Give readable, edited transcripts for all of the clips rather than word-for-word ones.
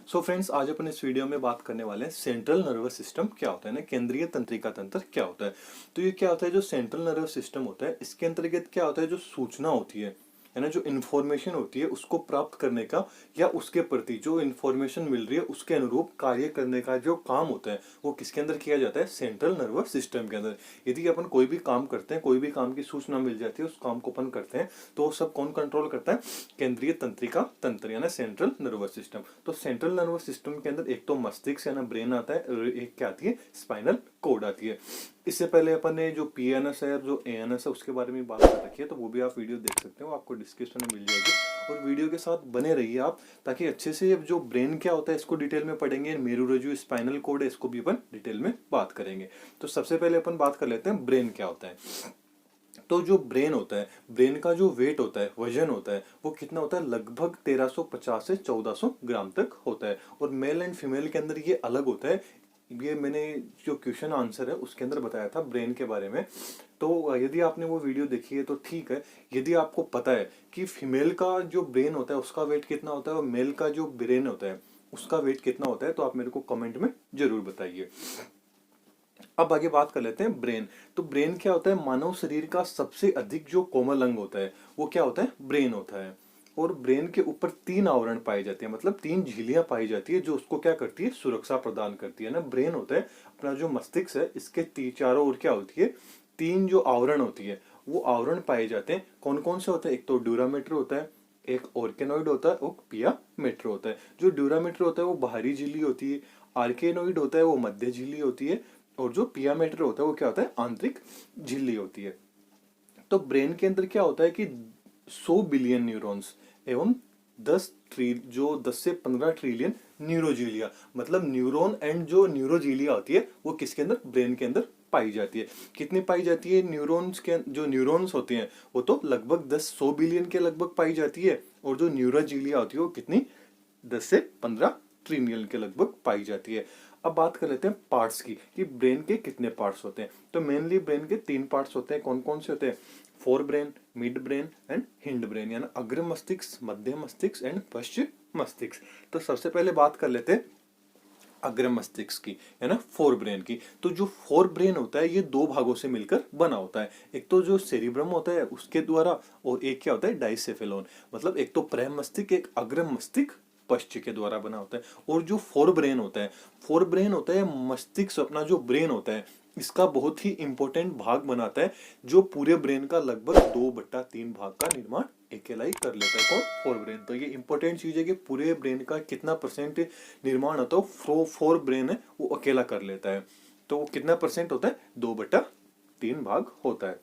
So friends, आज अपन इस video में बात करने वाले हैं सेंट्रल नर्वस सिस्टम क्या होता है ना, केंद्रीय तंत्रिका तंत्र क्या होता है। तो ये क्या होता है, जो सेंट्रल नर्वस सिस्टम होता है इसके अंतर्गत क्या होता है, जो सूचना होती है ना, जो इन्फॉर्मेशन होती है उसको प्राप्त करने का या उसके प्रति जो इन्फॉर्मेशन मिल रही है उसके अनुरूप कार्य करने का जो काम होता है वो किसके अंदर किया जाता है, सेंट्रल नर्वस सिस्टम के अंदर। यदि अपन कोई भी काम करते हैं, कोई भी काम की सूचना मिल जाती है, उस काम को अपन करते हैं, तो वो सब कौन कंट्रोल करता है, केंद्रीय तंत्रिका तंत्र यानी सेंट्रल नर्वस सिस्टम। तो सेंट्रल नर्वस सिस्टम के अंदर एक तो मस्तिष्क यानी ब्रेन आता है और एक क्या आती है, स्पाइनल कोड आती है। इससे पहले अपन ने जो पीएनएस है और जो एएनएस है उसके बारे में बात कर रखी है, तो वो भी आप वीडियो देख सकते हो, आपको डिस्क्रिप्शन में मिल जाएगी। और वीडियो के साथ बने रहिए आप, ताकि अच्छे से जो ब्रेन क्या होता है इसको डिटेल में पढ़ेंगे, मेरुरज्जु स्पाइनल कोड है इसको भी अपन डिटेल में बात करेंगे। तो सबसे पहले अपन बात कर लेते हैं ब्रेन क्या होता है। तो जो ब्रेन होता है, ब्रेन का जो वेट होता है, वजन होता है, वो कितना होता है, लगभग 1350 से 1400 ग्राम तक होता है। और मेल एंड फीमेल के अंदर ये अलग होता है। ये मैंने जो क्वेश्चन आंसर है उसके अंदर बताया था ब्रेन के बारे में। तो यदि आपने वो वीडियो देखी है तो ठीक है। यदि आपको पता है कि फीमेल का जो ब्रेन होता है उसका वेट कितना होता है और मेल का जो ब्रेन होता है उसका वेट कितना होता है, तो आप मेरे को कमेंट में जरूर बताइए। अब आगे बात कर लेते हैं ब्रेन। तो ब्रेन क्या होता है, मानव शरीर का सबसे अधिक जो कोमल अंग होता है वो क्या होता है, ब्रेन होता है। और ब्रेन के ऊपर 3 आवरण पाए जाते हैं, मतलब 3 झिल्लियां पाई जाती है जो उसको क्या करती है, सुरक्षा प्रदान करती है ना। ब्रेन होता है अपना जो मस्तिष्क है, इसके चारों ओर क्या होती है, 3 जो आवरण होती है वो आवरण पाए जाते हैं। कौन कौन से होते हैं, एक तो ड्यूरामेटर होता है, एक ऑर्केनॉइड होता है और पिया मेटर होता है। जो ड्यूरामेटर होता है वो बाहरी झिल्ली होती है, आर्केनोइड होता है वो मध्य झिल्ली होती है, और जो पियामेटर होता है वो क्या होता है, आंतरिक झिल्ली होती है। तो ब्रेन के अंदर क्या होता है कि 100 बिलियन न्यूरॉन्स एवं 10 से 15 ट्रिलियन न्यूरोजीलिया, मतलब न्यूरॉन एंड जो न्यूरोजीलिया होती है वो किसके अंदर, ब्रेन के अंदर पाई जाती है। कितनी पाई जाती है, न्यूरॉन्स के जो न्यूरॉन्स होते हैं वो तो लगभग 100 बिलियन के लगभग पाई जाती है, और जो न्यूरोजीलिया होती है वो कितनी, 10 से 15 ट्रिलियन के लगभग पाई जाती है। अब बात कर लेते हैं पार्ट्स की, कि ब्रेन के कितने पार्ट्स होते हैं। तो मेनली ब्रेन के 3 पार्ट्स होते हैं। कौन कौन से होते हैं, fore brain, mid brain and hind brain, यानी अग्र मस्तिष्क, मध्य मस्तिष्क एंड पश्चिम मस्तिष्क। तो सबसे पहले बात कर लेते हैं अग्र मस्तिष्क की, है ना, फोर ब्रेन की। तो जो फोर ब्रेन होता है ये 2 भागों से मिलकर बना होता है। एक तो जो सेरिब्रम होता है उसके द्वारा, और एक क्या होता है, डाइसेफेलोन, मतलब एक तो प्रेम मस्तिष्क, एक अग्र मस्तिष्क पश्च के द्वारा बना होता है। और जो फोर ब्रेन होता है, फोर ब्रेन होता है मस्तिष्क, अपना जो ब्रेन होता है इसका बहुत ही इंपॉर्टेंट भाग बनाता है, जो पूरे ब्रेन का लगभग 2/3 भाग का निर्माण अकेला ही कर लेता है। कौन, फोर ब्रेन। तो ये इंपॉर्टेंट चीज है कि पूरे ब्रेन का कितना परसेंट निर्माण होता है, फोर ब्रेन है वो अकेला कर लेता है। तो वो कितना परसेंट होता है, 2/3 भाग होता है।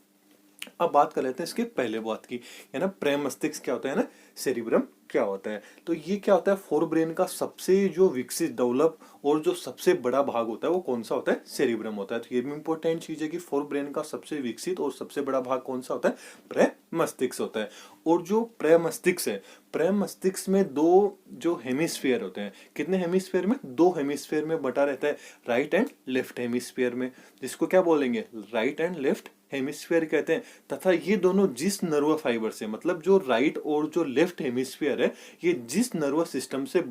अब बात कर लेते हैं इसके पहले बात की, है ना, प्रेम मस्तिष्क क्या होता है ना, सेरिब्रम क्या होता है। तो ये क्या होता है, फोर ब्रेन का सबसे जो विकसित, डेवलप और जो सबसे बड़ा भाग होता है वो कौन सा होता है, सेरिब्रम होता है। तो ये भी इंपॉर्टेंट चीज है कि फोर ब्रेन का सबसे विकसित और सबसे बड़ा भाग कौन सा होता है, प्रेम मस्तिष्क होता है। और जो प्रेम मस्तिष्क है, प्रेम मस्तिष्क में 2 जो हेमिस्फीयर होते हैं, कितने हेमिस्फीयर में, 2 हेमिस्फीयर में बटा रहता है, राइट एंड लेफ्ट हेमिस्फीयर में, जिसको क्या बोलेंगे, राइट एंड लेफ्ट हेमिस्फीयर कहते हैं। तथा ये दोनों जिस नर्व फाइबर से, मतलब जो राइट और जो लेफ्ट हेमिस्फीयर है, ये जिस नर्व सिस्टम से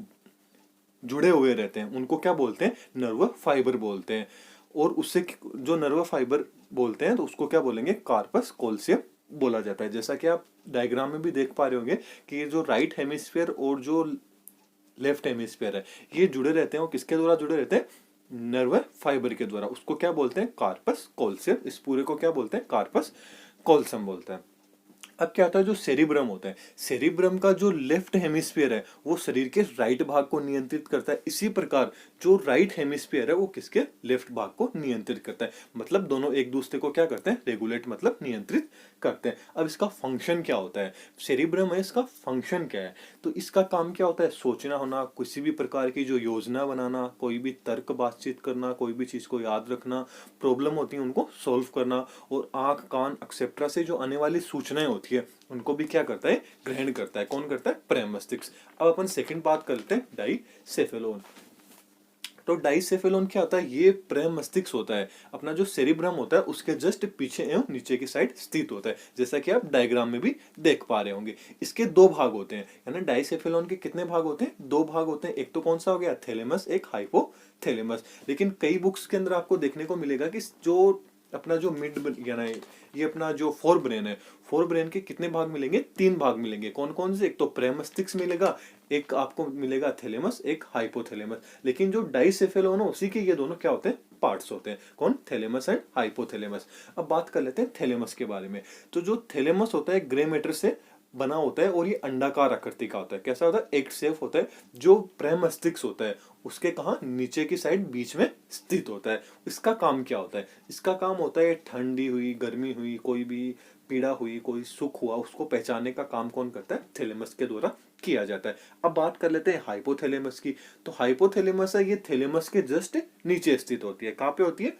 जुड़े हुए रहते हैं उनको क्या बोलते हैं, नर्व फाइबर बोलते हैं। और उससे जो नर्व फाइबर बोलते हैं तो उसको क्या बोलेंगे, कार्पस कॉल्सियम बोला जाता है। जैसा कि आप डायग्राम में भी देख पा रहे होंगे कि ये जो राइट हेमिस्फीयर और जो लेफ्ट हेमिस्फीयर है ये जुड़े रहते हैं, और किसके द्वारा जुड़े रहते हैं, नर्व फाइबर के द्वारा। उसको क्या बोलते हैं, कार्पस कॉल्सियम। इस पूरे को क्या बोलते हैं, कार्पस कॉल्सियम बोलते हैं। अब क्या होता है, जो सेरिब्रम होता है, सेरिब्रम का जो लेफ्ट हेमिस्फीयर है वो शरीर के राइट भाग को नियंत्रित करता है। इसी प्रकार जो राइट हेमिस्फीयर है वो किसके, लेफ्ट भाग को नियंत्रित करता है। मतलब दोनों एक दूसरे को क्या करते हैं, रेगुलेट, मतलब नियंत्रित करते हैं। अब इसका फंक्शन क्या होता है, सेरिब्रम है, इसका फंक्शन क्या है। तो इसका काम क्या होता है, सोचना होना, किसी भी प्रकार की जो योजना बनाना, कोई भी तर्क बातचीत करना, कोई भी चीज को याद रखना, प्रॉब्लम होती है उनको सोल्व करना, और आंख, कान एक्सेप्ट्रा से जो आने वाली सूचनाएं होती है उनको भी क्या करता है, ग्रहण करता है। कौन करता है, प्रेम मस्तिष्क। अब अपन सेकंड बात करते हैं डाइसेफेलोन। तो डाइसेफेलोन क्या होता है, ये प्रमस्तिष्क होता है, अपना जो सेरिब्रम होता है उसके जस्ट पीछे एवं नीचे की साइड स्थित होता है, जैसा कि आप डायग्राम में भी देख पा रहे होंगे। इसके दो भाग होते हैं, यानी डाइसेफेलोन के कितने भाग होते हैं, दो भाग होते हैं। एक तो कौन सा हो गया, थैलेमस, एक हाइपोथैलेमस। लेकिन कई बुक्स के अंदर आपको देखने को मिलेगा कि जो अपना जो मिड यानी ये अपना जो फोर ब्रेन है, फोर ब्रेन के कितने भाग मिलेंगे, तीन भाग मिलेंगे। कौन कौन से, एक तो प्रमस्तिष्क मिलेगा, एक आपको मिलेगा थैलेमस, एक हाइपोथैलेमस। लेकिन जो डाइसेफेलोन है उसी के ये दोनों क्या होते हैं, पार्ट्स होते हैं। कौन, थैलेमस एंड हाइपोथैलेमस। अब बात कर लेते हैं थैलेमस के बारे में। तो जो थैलेमस होता है ग्रे मैटर से बना होता है और ये अंडाकार आकृति का होता है। कैसा होता है, एक शेप होता है। जो प्रमस्तिष्क होता है उसके कहा, नीचे की साइड बीच में स्थित होता है। इसका काम क्या होता है, इसका काम होता है ठंडी हुई, गर्मी हुई, कोई भी पीड़ा हुई, कोई सुख हुआ, उसको पहचानने का काम कौन करता है, थैलेमस के द्वारा किया जाता है। अब बात कर लेते हैं हाइपोथैलेमस की। तो हाइपोथैलेमस है, ये थैलेमस के जस्ट नीचे स्थित होती है। कहाँ पे होती है,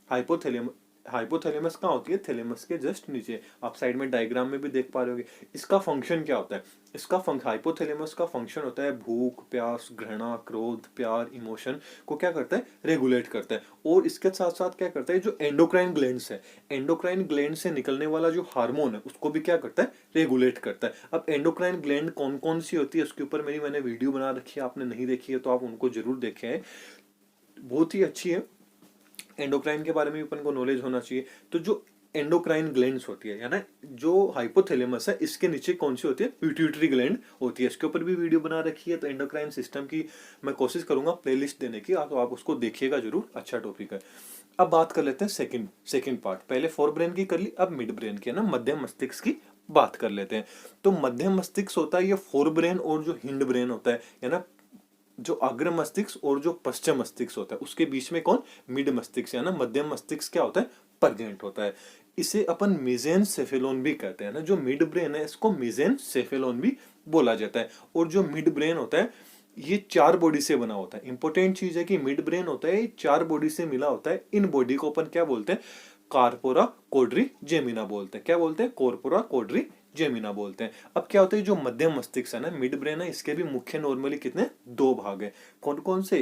हाइपोथैलेमस। हाइपोथैलेमस कहाँ होती है, थैलेमस के जस्ट नीचे। आप साइड में डायग्राम में भी देख पा रहे होगे। इसका फंक्शन क्या होता है, इसका हाइपोथैलेमस का फंक्शन होता है भूख, प्यास, घृणा, क्रोध, प्यार, इमोशन को क्या करता है, रेगुलेट करता है। और इसके साथ साथ क्या करता है, जो एंडोक्राइन ग्लैंड्स है, एंडोक्राइन ग्लैंड से निकलने वाला जो हार्मोन है उसको भी क्या करता है, रेगुलेट करता है। अब एंडोक्राइन ग्लैंड कौन कौन सी होती है उसके ऊपर मैंने वीडियो बना रखी है, आपने नहीं देखी है तो आप उनको जरूर देखें, बहुत ही अच्छी है। एंडोक्राइन के बारे में भी अपन को नॉलेज होना चाहिए। तो जो एंडोक्राइन ग्लैंड्स होती है, यानी जो हाइपोथैलेमस है इसके नीचे कौन सी होती है, पिट्यूटरी ग्लैंड होती है। इसके ऊपर भी वीडियो बना रखी है। तो एंडोक्राइन सिस्टम की मैं कोशिश करूंगा प्लेलिस्ट देने की, तो आप उसको देखिएगा जरूर, अच्छा टॉपिक है। अब बात कर लेते हैं सेकंड पार्ट। पहले फोर ब्रेन की कर ली, अब मिड ब्रेन की, है ना, मध्य मस्तिष्क की बात कर लेते हैं। तो मध्य मस्तिष्क होता है ये फोर ब्रेन और जो हिंड ब्रेन होता है ना, जो अग्र मस्तिष्क और जो पश्चिम मस्तिष्क होता है उसके बीच में कौन, मिड मस्तिष्क, है ना, मध्य मस्तिष्क क्या होता है, प्रेजेंट होता है। इसे अपन मेसेनसेफेलोन भी कहते हैं ना। जो मिड ब्रेन है इसको मेसेनसेफेलोन भी बोला जाता है। और जो मिड ब्रेन होता है ये चार बॉडी से बना होता है। इंपॉर्टेंट चीज है कि मिड ब्रेन होता है ये चार बॉडी से मिला होता है। इन बॉडी को अपन क्या बोलते हैं, कार्पोरा कोड्री जेमिना बोलते हैं। क्या बोलते हैं, कॉर्पोरा कोड्री जेमिना बोलते हैं। अब क्या होता है, जो मध्यम मस्तिष्क है ना, मिड ब्रेन है, इसके भी मुख्य नॉर्मली कितने, दो भाग है। कौन कौन से,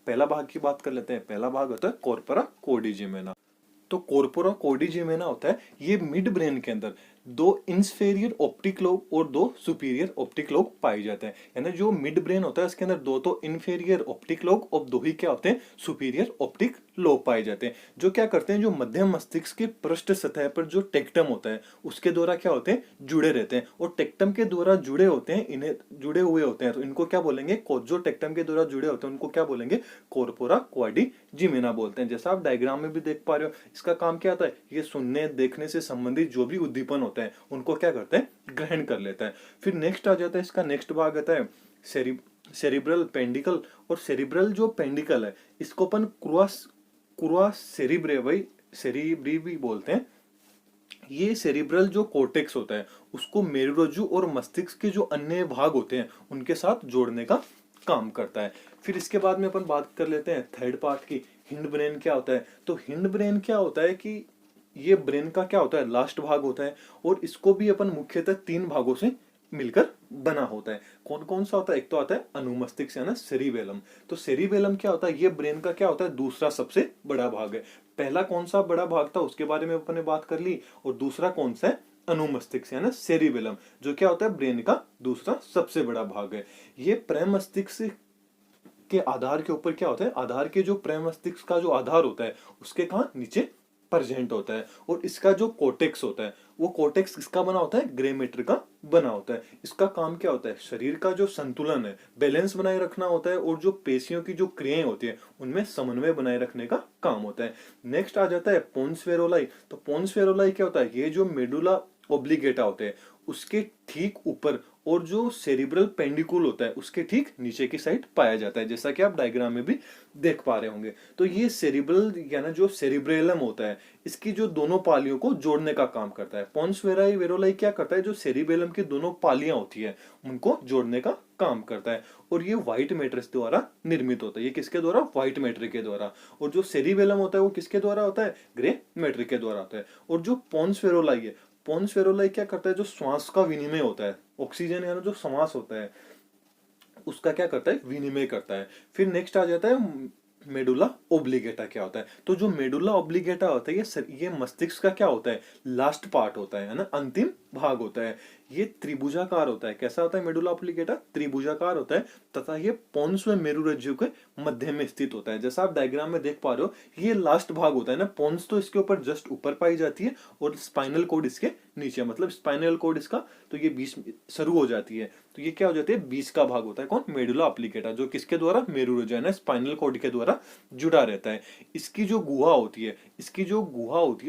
पहला भाग की बात कर लेते हैं। पहला भाग होता है कॉर्पोरा कोडिजेमिना। तो कॉर्पोरा कोडिजेमिना होता है ये मिड ब्रेन के अंदर दो इंफेरियर ऑप्टिक लोब और दो सुपीरियर ऑप्टिक लोब पाए जाते हैं। यानी जो मिड ब्रेन होता है इसके अंदर दो तो इंफेरियर ऑप्टिक लोब और दो ही क्या होते हैं, सुपीरियर ऑप्टिक लोब पाए जाते हैं। जो क्या करते हैं, जो मध्यम मस्तिष्क के पृष्ठ सतह पर जो टेक्टम होता है उसके द्वारा क्या होते हैं, जुड़े रहते हैं। और टेक्टम के द्वारा जुड़े होते हैं, इन्हें जुड़े हुए होते हैं, तो इनको क्या बोलेंगे, जो टेक्टम के द्वारा जुड़े होते हैं उनको क्या बोलेंगे, कॉर्पोरा क्वाड्रिजेमिना बोलते हैं। जैसा आप डायग्राम में भी देख पा रहे हो, इसका काम क्या होता है, ये सुनने देखने से संबंधित जो भी उद्दीपन होते हैं उनको क्या करते हैं, ग्रहण कर लेता है। फिर नेक्स्ट आ जाता है, इसका नेक्स्ट भाग आता है सेरिब्रल पेंडिकल। और सेरिब्रल जो पेंडिकल है इसको अपन क्रुआ सेरिब्रेवई सेरिब्री भी बोलते हैं। ये सेरिब्रल जो कोर्टेक्स होता है उसको मेरुरज्जु और मस्तिष्क के जो अन्य भाग होते हैं उनके साथ जोड़ने का काम करता है। फिर इसके बाद में अपन बात कर लेते हैं थर्ड पार्ट की, हिंड ब्रेन क्या होता है। तो हिंड ब्रेन क्या होता है कि ये ब्रेन का क्या होता है, लास्ट भाग होता है। और इसको भी अपन मुख्यतः तीन भागों से मिलकर बना होता है। कौन कौन सा होता है, एक तो आता है अनुमस्तिष्क है ना, सेरिबेलम। तो सेरिबेलम क्या होता है, ये ब्रेन का क्या होता है, दूसरा सबसे बड़ा भाग है। पहला कौन सा बड़ा भाग था उसके बारे में अपन ने बात कर ली, और दूसरा कौन सा है, अनुमस्तिष्क है ना, सेरिबेलम, जो क्या होता है ब्रेन का दूसरा सबसे बड़ा भाग है। ये प्रमस्तिष्क के आधार के ऊपर क्या होता है, आधार के जो प्रमस्तिष्क का जो आधार होता है उसके कहा नीचे प्रेजेंट होता है। और इसका जो कोटेक्स होता है वो कोटेक्स किसका बना होता है, ग्रे मैटर का बना होता है। इसका काम क्या होता है, शरीर का जो संतुलन है, बैलेंस बनाए रखना होता है, और जो पेशियों की जो क्रियाएं होती है उनमें समन्वय बनाए रखने का काम होता है। नेक्स्ट आ जाता है पोन्स फेरोलाई। तो पोन्स फेरोलाई क्या होता है, ये जो मेडुला ओब्लिगेटा होते हैं उसके ठीक ऊपर, और जो सेरिब्रल पेंडिकुल होता है उसके ठीक नीचे की साइड पाया जाता है, जैसा कि आप डायग्राम में भी देख पा रहे होंगे। तो ये सेरिब्रल यानी जो सेरिब्रेलम होता है इसकी जो दोनों पालियों को जोड़ने का काम करता है। पोन्स वेरोलाई क्या करता है, जो सेरिबेलम की दोनों पालियां होती है उनको जोड़ने का काम करता है। और ये व्हाइट मैटर द्वारा निर्मित होता है। ये किसके द्वारा, व्हाइट मैटर के द्वारा। और जो सेरिबेलम होता है वो किसके द्वारा होता है, ग्रे मैटर के द्वारा होता है। और जो पोन्स वेरोलाई है, पोन्स वेरोलाई क्या करता है, जो श्वास का विनिमय होता है, ऑक्सीजन यानी जो श्वास होता है उसका क्या करता है, विनिमय करता है। फिर नेक्स्ट आ जाता है मेडुला ओब्लिगेटा क्या होता है। तो जो मेडुला ओब्लिगेटा होता है ये मस्तिष्क का क्या होता है, लास्ट पार्ट होता है ना, अंतिम भाग होता है। ये त्रिभुजाकार होता है। कैसा होता है मेडुला ओब्लिगेटा, त्रिभुजाकार होता है तथा ये पोन्स व मेरुरज्जु के मध्य में स्थित होता है। जैसा आप डायग्राम में देख पा रहे हो, ये लास्ट भाग होता है ना, पोन्स तो इसके ऊपर जस्ट ऊपर पाई जाती है और स्पाइनल कोड इसके नीचे, मतलब स्पाइनल कोड इसका तो ये बीच शुरू हो जाती है। तो ये क्या हो जाती है, बीच का भाग होता है कौन, मेडुला ऑब्लिगेटा, जो किसके द्वारा, मेरुरज्जु है ना, स्पाइनल कोड के द्वारा जुड़ा रहता है। इसकी जो गुहा होती है,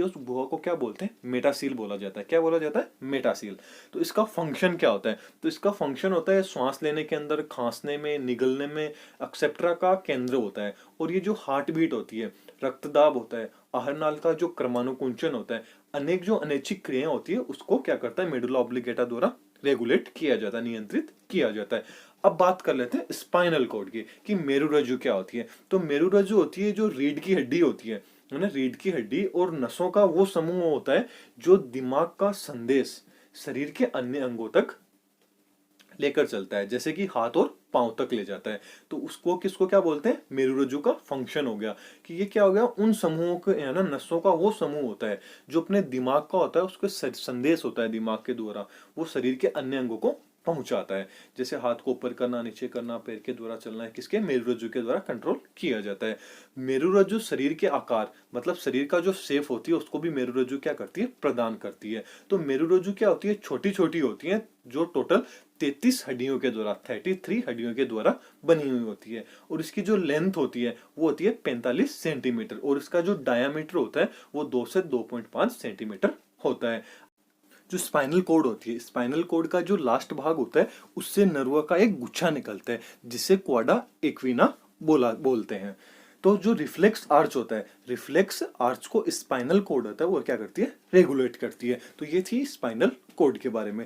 उस गुहा को क्या बोलते हैं, मेटासील बोला जाता है। क्या बोला जाता है, मेटासील। तो इसका फंक्शन क्या होता है, तो इसका फंक्शन होता है श्वास लेने के अंदर, खांसने में, निगलने में, एक्सेट्रा का केंद्र होता है। और ये जो हार्ट बीट होती है, रक्तदाब होता है, आहार नाल का जो क्रमानुकुंचन होता है, अनेक जो अनैच्छिक क्रियाएं होती है, उसको क्या करता है, मेडुला ऑब्लिगेटा द्वारा रेगुलेट किया जाता है, नियंत्रित किया जाता है। अब बात कर लेते हैं स्पाइनल कॉर्ड की, कि मेरुरज्जु क्या होती है। तो मेरुरज्जु होती है जो रीढ़ की हड्डी होती है ना, रीढ़ की हड्डी और नसों का वो समूह होता है जो दिमाग का संदेश शरीर के अन्य अंगों तक लेकर चलता है, जैसे कि हाथ और पांव तक ले जाता है। तो उसको किसको क्या बोलते हैं, मेरुरज्जु का फंक्शन हो गया। कि ये क्या हो गया, उन समूहों के या ना नसों का वो समूह होता है जो अपने दिमाग का होता है, उसको संदेश होता है दिमाग के द्वारा, वो शरीर के अन्य अंगों को पहुंचाता है। जैसे हाथ को ऊपर करना, नीचे करना, पैर के द्वारा चलना है, किसके, मेरुरज्जु के द्वारा कंट्रोल किया जाता है। मेरुरज्जु शरीर के आकार, मतलब शरीर का जो शेप होती है, उसको भी मेरुरज्जु क्या करती है, प्रदान करती है। तो मेरुरज्जु क्या होती है, छोटी छोटी होती है, जो टोटल 33 हड्डियों के द्वारा, 33 हड्डियों के द्वारा बनी हुई होती है। और इसकी जो लेंथ होती है वो होती है 45 सेंटीमीटर, और इसका जो डायामीटर होता है वो 2 से 2.5 सेंटीमीटर होता है। जो स्पाइनल कोड होती है, स्पाइनल कोड का जो लास्ट भाग होता है, उससे नर्व का एक गुच्छा निकलता है जिसे क्वाडा एक्विना बोलते हैं। तो जो रिफ्लेक्स आर्च होता है, रिफ्लेक्स आर्च को स्पाइनल कोड होता है, वो क्या करती है, रेगुलेट करती है। तो ये थी स्पाइनल कोड के बारे में।